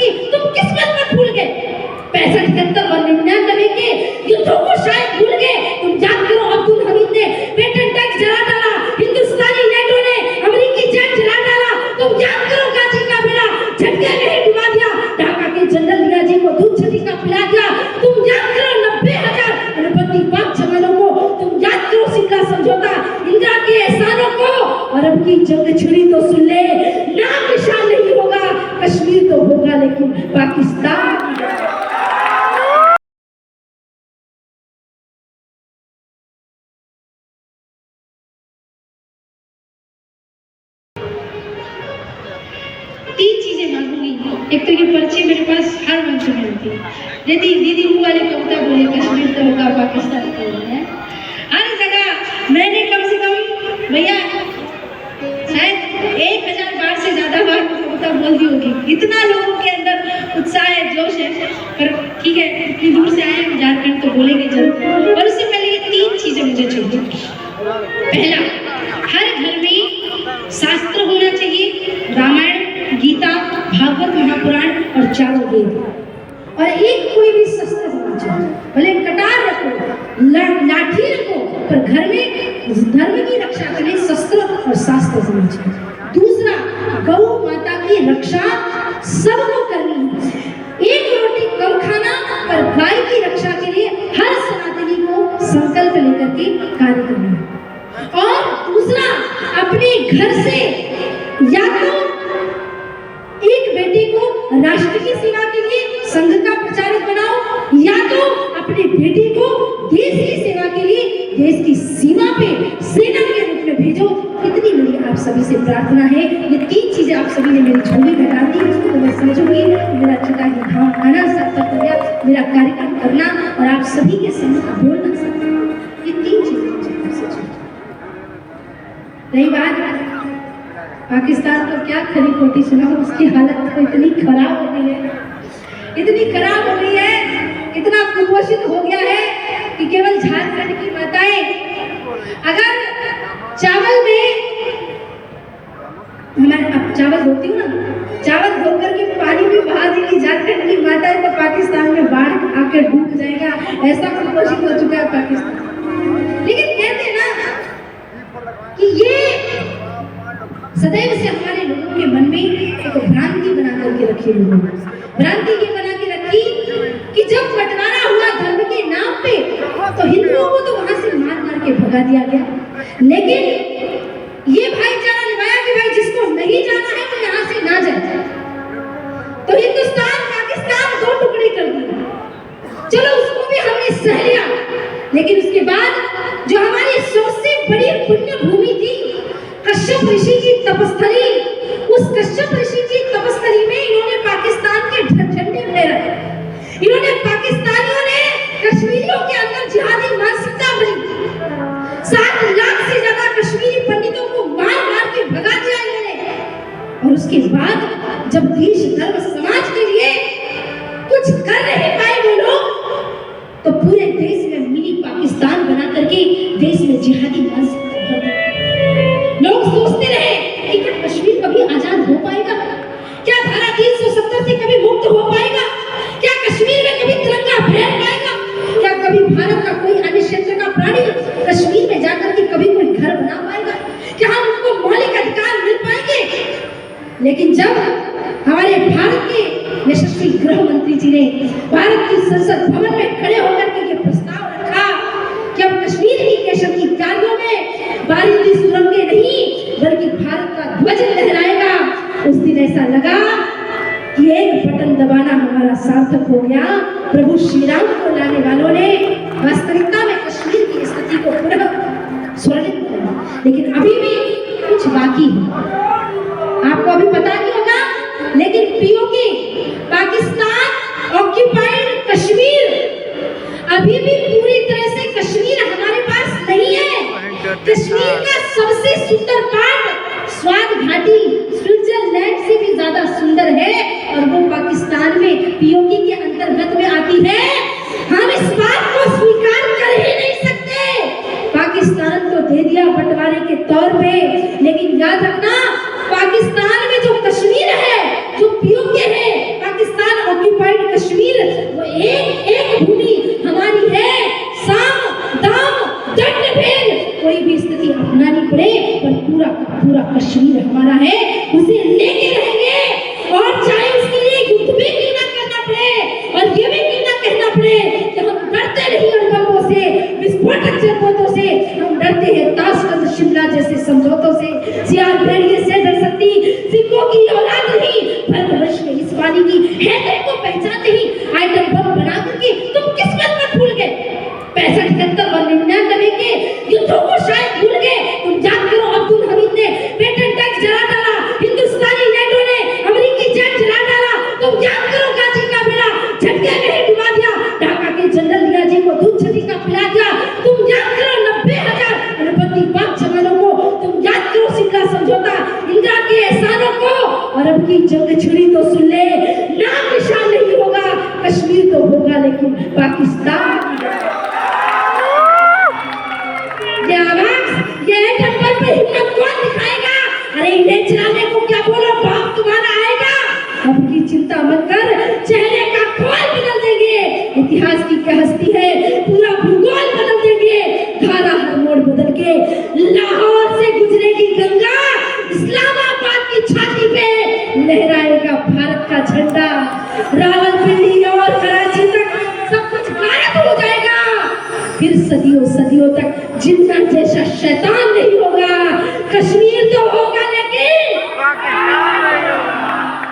की तुम किस्मत में भूल गए। 65, 71 और 99 के युद्धों को शायद भूल गए। तुम जानते हो अब्दुल हमीद ने पेटेंट टैक्स जला डाला, हिंदुस्तानी नेटो ने अमेरिकी जेट जला डाला। तुम जानते हो गाजी का बेड़ा झटके में ही डुबा दिया, ढाका के जनरल रियाजी को दूध छटी का पिला दिया। तुम जानते हो 90,000 अनुपति पाक जवानों को, तुम जानते हो शिमला समझौता, इंदिरा के एहसानों को। और अब की जंग छुड़ी तो सुन ले, नाम निशान नहीं होगा, कश्मीर तो होगा लेकिन पाकिस्तान। तीन चीजें मांगूंगी। एक तो ये पर्ची मेरे पास हर मंच में होती है, यदि दीदी वो वाली कविता बोली कश्मीर तो होगा पाकिस्तान तो है। हर जगह मैंने कम से कम भैया शायद 1000 बार से ज्यादा बार कविता बोल दी होगी। इतना लोगों के अंदर उत्साह है, जोश है। पर ठीक है, इतनी दूर से आए हम झारखंड तो बोलेंगे जरूर। और उससे पहले ये तीन चीजें मुझे चाहिए। पहला, हर घर में शास्त्र होना चाहिए, रामायण, गीता, भागवत, महापुराण और चारों वेद। और एक कोई भी शस्त्र होना चाहिए, भले कटार रखो, लाठी रखो, पर घर में धर्म की रक्षा के लिए शस्त्र और शास्त्र होना चाहिए। दूसरा, गौ माता की रक्षा सबको करनी है। एक रोटी कम खाना, पर गाय की रक्षा के लिए हर सनातनी को संकल्प लेकर के कार्य करना है। और दूसरा, अपने घर से या तो एक बेटी को राष्ट्र की सेवा के लिए संघ का प्रचारक बनाओ, या तो अपने बेटी को देश की सेवा के लिए देश की सीमा पे सेना के रूप में भेजो। इतनी मेरी आप सभी से प्रार्थना है। ये तीन चीजें आप सभी ने मेरी झोली में डाल दी, तो मैं समझूंगी मेरा चिता की धाम आना सार्थक हो गया, मेरा कार्यक्रम करना और आप सभी के सामने बोलना सार्थक। ये तीन चीजें मुझे आपसे चाहिए। रही बात पाकिस्तान को, क्या खरी खोटी सुना, उसकी हालत तो इतनी खराब हो गई है, इतनी खराब हो गई है, इतना कुपोषित हो गया है कि केवल झारखंड की माताएं अगर चावल में, हमारे अब चावल धोती हूँ ना, चावल धोकर के पानी में बहा देगी झारखंड की माताएं, तो पाकिस्तान में बाढ़ आकर डूब जाएगा। ऐसा कुपोषित हो चुका है पाकिस्तान। लेकिन कहते हैं ना कि ये सदैव से हमारे लोगों के मन में एक भ्रांति बना करके रखी, लोगों ने भ्रांति ये बना के रखी कि जब बंटवारा हुआ धर्म के नाम पे तो हिंदुओं को तो वहां से मार मार के भगा दिया गया। लेकिन ये भाईचारा निभाया कि भाई जिसको नहीं जाना है तो यहाँ से ना जाए। तो हिंदुस्तान पाकिस्तान दो टुकड़े कर दिए, चलो उसको भी हमने सह लिया। लेकिन उसके बाद जो हमारी सबसे बड़ी पुण्य भूमि थी कश्यप ऋषि की तपस्थली, उस कश्यप ऋषि की तपस्थली में इन्होंने पाकिस्तान के झंडे फहराए। इन्होंने पाकिस्तानियों ने कश्मीरियों के अंदर जिहादी मानसिकता भरी। 7 लाख से ज्यादा कश्मीरी पंडितों को मार मार के भगा दिया इन्होंने। और उसके बाद जब देश धर्म समाज के लिए कुछ कर नहीं पाए वो लोग, तो पूरे देश में मिनी पाकिस्तान बना करके देश में जिहादी मानसिकता भर दी। लोग सोचते रहे कि क्या कश्मीर कभी आजाद हो पाएगा, क्या धारा 370 से कभी मुक्त हो पाएगा, क्या कश्मीर में कभी तिरंगा फहर पाएगा, क्या कभी भारत का कोई अन्य क्षेत्र का प्राणी कश्मीर में जाकर के कभी कोई घर बना पाएगा, क्या हम उनको मौलिक अधिकार मिल पाएंगे। लेकिन जब हमारे भारत के यशस्वी गृह मंत्री जी ने भारत की संसद भवन में खड़े होकर के ये प्रस्ताव रखा कि अब कश्मीर की केशर की क्यारियों में बारूदी सुरंगें नहीं बल्कि भारत का ध्वज लहराएगा, उस दिन ऐसा लगा कि एक बटन दबाना हमारा सार्थक हो गया। प्रभु श्री राम को लाने वालों ने वास्तविकता में कश्मीर की स्थिति को पुनः स्वर्णित किया। लेकिन अभी भी कुछ बाकी है, आपको अभी पता नहीं होगा, लेकिन पीओके पाकिस्तान ऑक्युपाइड कश्मीर अभी भी पूरी तरह से कश्मीर हमारे पास नहीं है। कश्मीर का सबसे सुंदर पार्ट स्वाद घाटी स्विट्जरलैंड से भी ज्यादा सुंदर है और वो पाकिस्तान में पीओके के अंतर्गत में आती है। हम इस बात को स्वीकार कर ही नहीं सकते। पाकिस्तान तो दे दिया बंटवारे के तौर पे, लेकिन याद रखना पाकिस्तान में जो कश्मीर है, जो पीओके है, पाकिस्तान की है तुमको पहचानते ही आइटम बम बना करके तुम किस्मत में भूल गए। 65, 71 और 99 के युद्धों को शायद भूल गए। तुम याद करो, अब्दुल हमीद ने पेटेंट टैक्स जला डाला, हिंदुस्तानी नेटो ने अमेरिकी जेट जला डाला। तुम याद करो, गाजी का बेड़ा झटके में ही डुबा दिया, ढाका के जनरल रियाजी को दूध छठी का पिला दिया। तुम याद करो 90,000 अनुपति पाक जवानों को। तुम याद करो सिमला समझौता, इंदिरा के एहसानों को। और अब की जंग छुड़ी तो सुन ले, नाम निशान नहीं होगा कश्मीर तो होगा लेकिन पाकिस्तान। हिम्मत कौन दिखाएगा? अरे इन्हें चलाने को क्या बोलो, बाप तुम्हारा आएगा। अब की चिंता मत कर, चेहरे का खोल बदल देंगे। इतिहास की क्या हस्ती है, पूरा भूगोल बदल देंगे। धारा हर मोड़ बदल के लाहौर से गुजरेगी गंगा, इस्लामाबाद की छाती पे लहराएगा भारत का झंडा। रावलपिंडी और कराची तक सब कुछ गायब हो जाएगा। फिर सदियों सदियों तक जिन्ना जैसा शैतान नहीं होगा। कश्मीर तो होगा लेकिन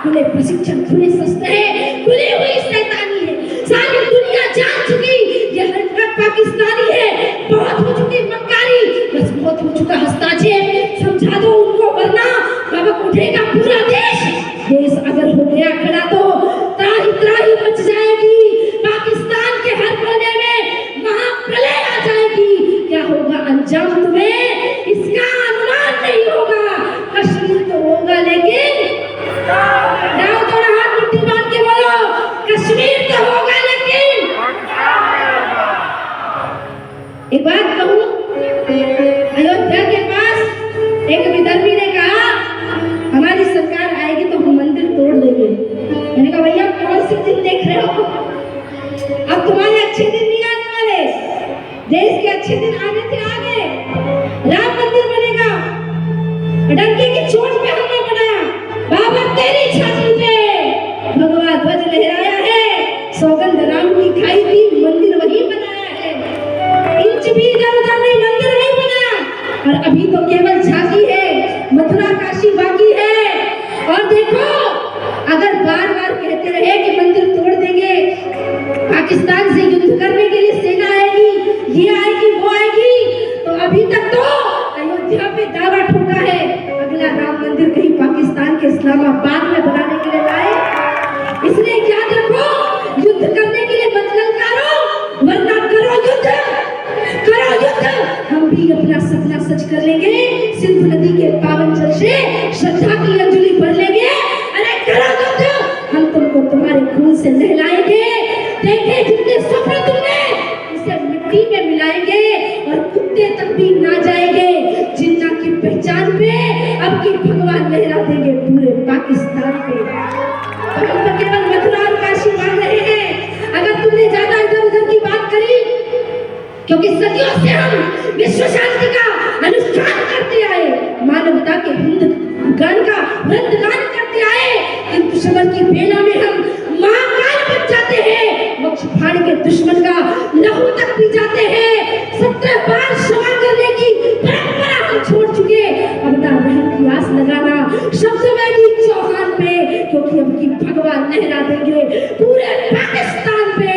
खुले प्रशिक्षण, खुले शस्त्र है, खुली हुई शैतानी है। सारी दुनिया जान चुकी ये हरकत पाकिस्तानी है। बहुत हो चुकी मक्कारी, बस बहुत हो चुका हस्ताक्षेप। समझा दो उनको वरना अब उठेगा पूरा देश। देश अगर हो गया खड़ा तो त्राही त्राही मच जाएगी। पाकिस्तान के हर कोने में महाप्रलय आ जाएगी। क्या होगा अंजाम तुम्हें इसका अनुमान नहीं होगा। कश्मीर तो होगा लेकिन दोनों हाथ मुट्ठी बांध के बोलो, कश्मीर तो होगा लेकिन। एक बात कहूं, अयोध्या के पास एक विदर्भी ने कहा हमारी सरकार आएगी तो हम मंदिर तोड़ देंगे। मैंने कहा भैया कौन से दिन देख रहे हो? अब तुम्हारे अच्छे दिन नहीं आने वाले, देश के अच्छे दिन आने थे आगे। राम मंदिर बनेगा, डंके की चोट पे हमने बनाया, बाबा तेरी छाती पे भगवा ध्वज लहराया है। सौगंध राम की खाई थी, मंदिर वही बनाया है। इंच भी इधर उधर नहीं, मंदिर वही बनाया। और अभी तो केवल झांकी है, मथुरा काशी बाकी है। और देखो अगर बार बार कहते रहे कि मंदिर तोड़ देंगे, पाकिस्तान से युद्ध करने के लिए सेना आएगी, ये आएगी वो आएगी, तो अभी तक तो अयोध्या पे दावा ठोका है अगला राम मंदिर कहीं पाकिस्तान के इस्लामाबाद में बनाने के लिए लाए। इसलिए याद रखो, युद्ध करने के लिए मत ललकारो, वरना करो युद्ध, करो युद्ध। हम भी अपना सपना सच कर लेंगे, सिंधु नदी के पावन जल से श्रद्धा की अंजलि भर लेंगे। अरे करो युद्ध, हम तुमको तुम्हारे खून से नहलाएंगे। देखे जितने सपने तुमने उसे मिट्टी में मिलाएंगे और कुत्ते तक भी ना जाएंगे। जिन्ना की पहचान पे अब की भगवान लहरा देंगे पूरे पाकिस्तान पे। तो हम तो केवल मथुरा और काशी मांग रहे हैं। अगर तुमने ज्यादा इधर उधर की बात करी, क्योंकि सदियों से हम विश्व शांति का अनुष्ठान करते आए, मानवता के गान का वृंदगान करते आए, इन दुश्मन की बेला में हम महाकाल बन जाते हैं। मोक्ष फाड़ के दुश्मन का लहू तक पी जाते हैं। 17 बार क्षमा करने की परंपरा हम छोड़ चुके। अब ना रहम की आस लगाना शब्द में भी चौहान पे, क्योंकि अब की भगवान लहरा देंगे पूरे पाकिस्तान पे।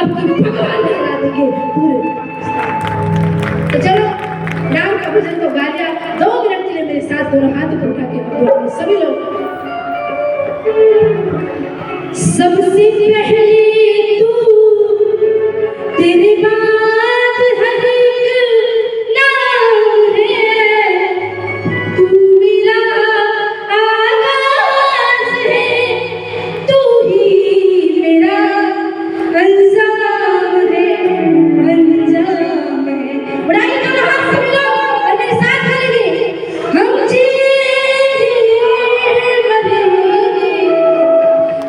अब की भगवान लहरा देंगे पूरे। तो चलो राम का भजन तो गा लिया, 2 मिनट के लिए मेरे साथ दोनों हाथ ऊपर उठा के सभी लोग। सबसे पहले तू तेरे बाद हर एक नाम है, तू मेरा आगाज है, तू ही मेरा अंजाम है, अंजाम है। बढ़ाइए दोनों हाथ सभी लोग और मेरे साथ बोलेंगे, हम जिएंगे मरेंगे,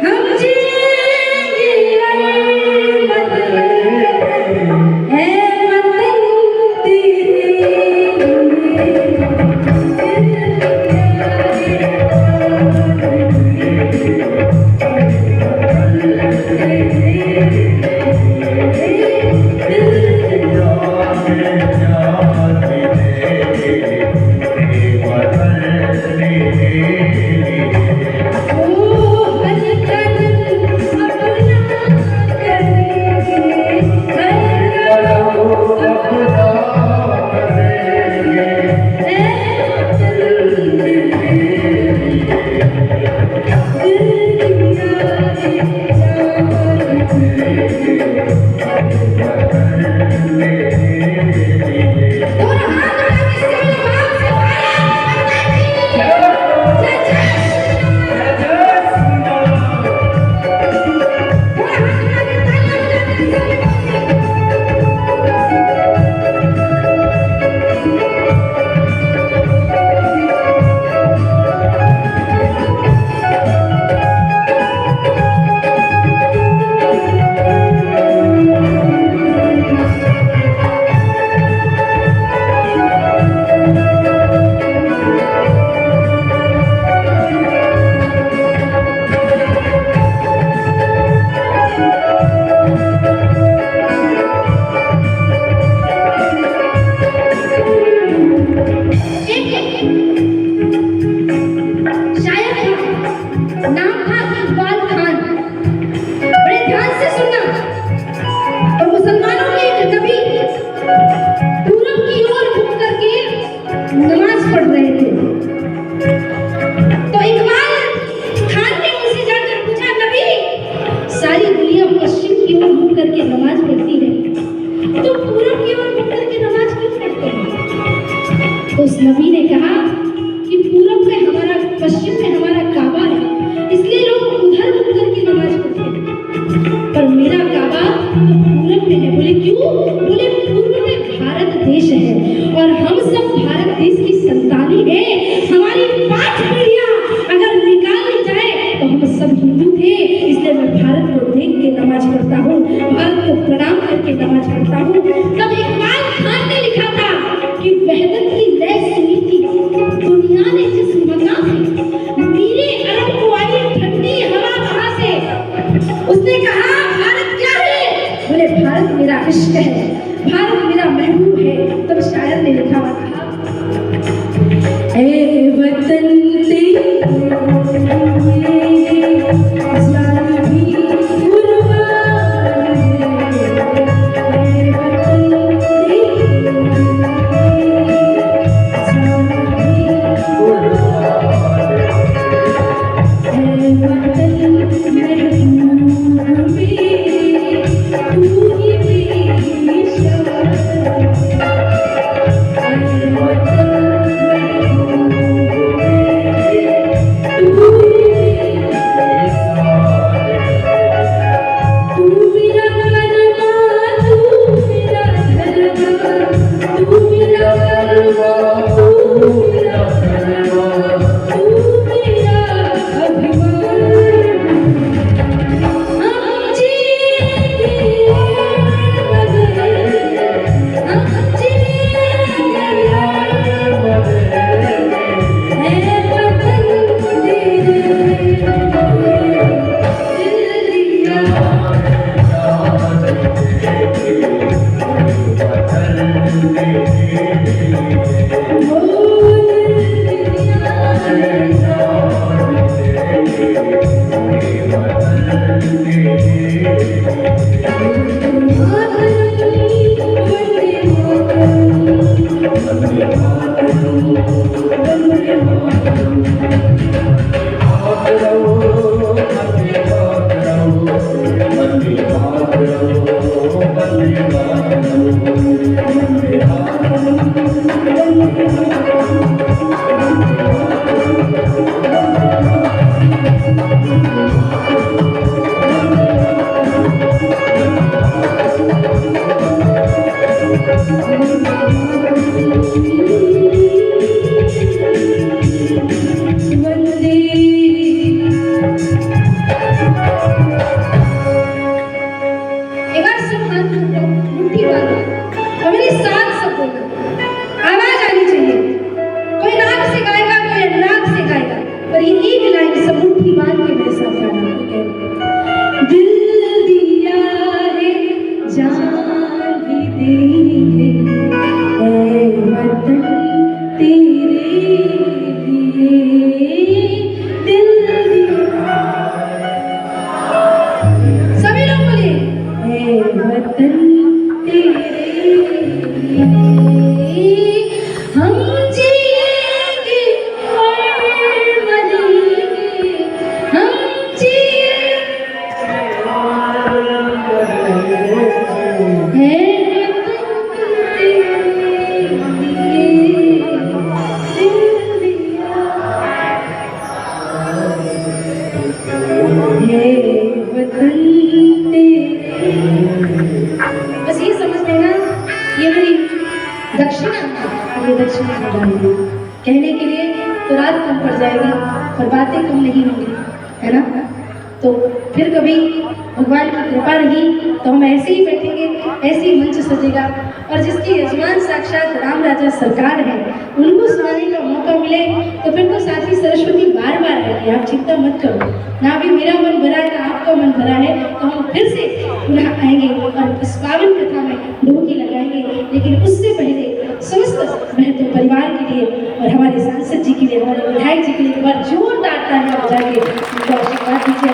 हम जिएंगे नबी ने कहा कि पूरब में हमारा, पश्चिम में हमारा काबा है, इसलिए लोग उधर मुड़ करके नमाज पढ़ते हैं, पर मेरा काबा तो पूरब में है। बोले क्यों? बोले पूर्व में भारत देश है और हम सब भारत देश की संतानें हैं। हमारी 5 पीढ़ियां अगर निकाली जाए तो हम सब हिंदू थे, इसलिए मैं भारत को देख के नमाज पढ़ता हूँ, भारत को प्रणाम करके नमाज पढ़ता हूँ। तब इकबाल खान ने लिखा था कि वहदत की लय सुनी थी दुनिया ने जिस मकान से, मेरे अरब को आई ठंडी हवा कहाँ से। उसने कहा भारत क्या है? बोले भारत मेरा इश्क है, भारत मेरा महबूब है। तब शायर ने लिखा हुआ था, ऐ वतन तेरे कहने के लिए तो रात कम पड़ जाएगी और बातें कम नहीं होंगी, है ना। तो फिर कभी भगवान की कृपा रही तो हम ऐसे ही बैठेंगे, ऐसे ही मंच सजेगा और जिसके यजमान साक्षात राम राजा सरकार है उनको सुनाने का मौका मिले तो फिर तो साथी सरस्वती बार बार आएगी। आप चिंता मत करो, ना भी मेरा मन भरा है ना आपका मन भरा है, तो हम फिर से पुनः आएंगे और इस पावन कथा में डुबकी लगाएंगे। लेकिन उससे पहले समस्त महत्व परिवार के लिए और हमारे सांसद जी के लिए, हमारे विधायक जी के लिए एक बार जोरदार तालियां बजा के उनको आशीर्वाद दीजिए।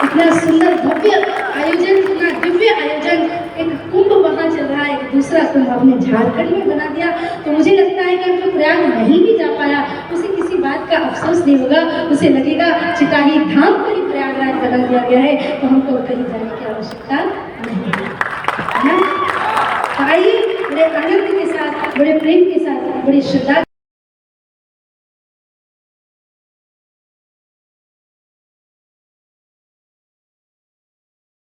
इतना सुंदर भव्य आयोजन, इतना दिव्य आयोजन, एक कुंभ वहाँ चल रहा है, एक दूसरा कुंभ आपने झारखंड में बना दिया। तो मुझे लगता है कि जो प्रयाग नहीं भी जा पाया उसे किसी बात का अफसोस नहीं होगा, उसे लगेगा चिटाही धाम को ही प्रयागराज बना दिया गया है, तो हमको कहीं जाने की आवश्यकता नहीं है। आइए बड़े आनंद के साथ, बड़े प्रेम के साथ, बड़ी श्रद्धा